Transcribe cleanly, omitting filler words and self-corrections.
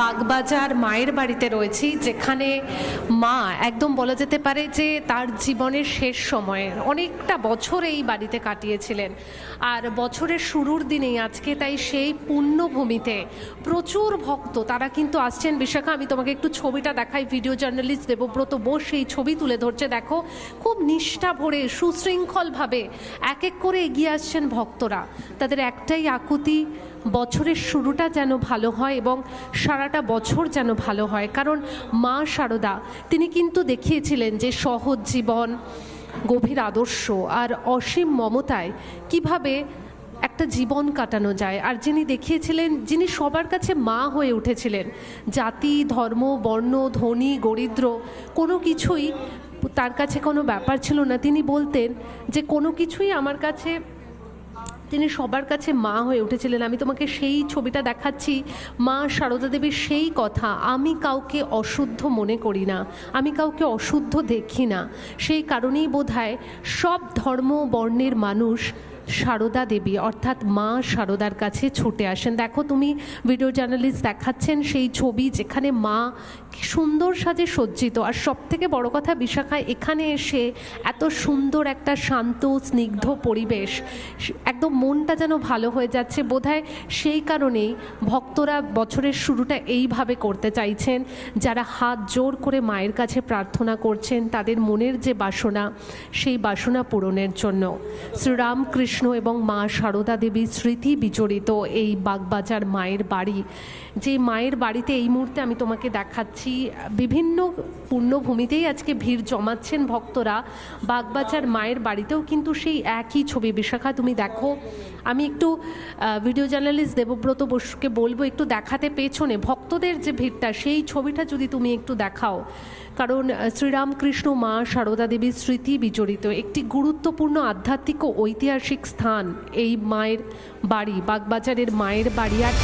বাগবাজার মায়ের বাড়িতে রয়েছি, যেখানে মা একদম বলা যেতে পারে যে তার জীবনের শেষ সময়ে অনেকটা বছর এই বাড়িতে কাটিয়েছিলেন। আর বছরের শুরুর দিনেই আজকে তাই সেই পুণ্যভূমিতে প্রচুর ভক্ত তারা কিন্তু আসছেন। বিশাখা, আমি তোমাকে একটু ছবিটা দেখাই। ভিডিও জার্নালিস্ট দেবব্রত বোস সেই ছবি তুলে ধরছে। দেখো, খুব নিষ্ঠা ভরে সুশৃঙ্খলভাবে এক এক করে এগিয়ে আসছেন ভক্তরা। তাদের একটাই আকুতি, বছরের শুরুটা যেন ভালো হয় এবং সারাটা বছর যেন ভালো হয়। কারণ মা শারদা তিনি কিন্তু দেখিয়েছিলেন যে সহজ জীবন, গভীর আদর্শ আর অসীম মমতায় কিভাবে একটা জীবন কাটানো যায়। আর যিনি দেখিয়েছিলেন, যিনি সবার কাছে মা হয়ে উঠেছিলেন, জাতি, ধর্ম, বর্ণ, ধনী, দরিদ্র কোনো কিছুই তার কাছে কোনো ব্যাপার ছিল না। তিনি বলতেন যে কোনো কিছুই আমার কাছে, তিনি সবার কাছে মা হয়ে উঠেছিলেন। আমি তোমাকে সেই ছবিটা দেখাচ্ছি, মা শারদা দেবীর সেই কথা, আমি কাউকে অশুদ্ধ মনে করি না, আমি কাউকে অশুদ্ধ দেখি না। সেই কারণেই বোধহয় সব ধর্ম বর্ণের মানুষ শারদা দেবী অর্থাৎ মা শারদার কাছে ছুটে আসেন। দেখো, তুমি ভিডিও জার্নালিস্ট দেখাচ্ছেন সেই ছবি, যেখানে মা সুন্দর সাজে সজ্জিত। আর সব থেকে বড় কথা বিশাখা, এখানে এসে এত সুন্দর একটা শান্ত স্নিগ্ধ পরিবেশ, একদম মনটা যেন ভালো হয়ে যাচ্ছে। বোধহয় সেই কারণেই ভক্তরা বছরের শুরুটা এইভাবে করতে চাইছেন। যারা হাত জোর করে মায়ের কাছে প্রার্থনা করছেন তাদের মনের যে বাসনা, সেই বাসনা পূরণের জন্য। শ্রীরামকৃষ্ণ এবং মা শারদা দেবীর স্মৃতি বিজড়িত এই বাগবাজার মায়ের বাড়ি, যে মায়ের বাড়িতে এই মুহূর্তে আমি তোমাকে দেখাচ্ছি, বিভিন্ন পুণ্যভূমিতেই আজকে ভিড় জমাচ্ছেন ভক্তরা। বাগবাজার মায়ের বাড়িতেও কিন্তু সেই একই ছবি। বিশাখা, তুমি দেখো, আমি একটু ভিডিও জার্নালিস্ট দেবব্রত বসুকে বলবো একটু দেখাতে পেছনে ভক্তদের যে ভিড়টা, সেই ছবিটা যদি তুমি একটু দেখাও। কারণ শ্রীরামকৃষ্ণ মা শারদা দেবীর স্মৃতি বিজড়িত একটি গুরুত্বপূর্ণ আধ্যাত্মিক ও ঐতিহাসিক স্থান এই মায়ের বাড়ি, বাগবাজারের মায়ের বাড়ি। আর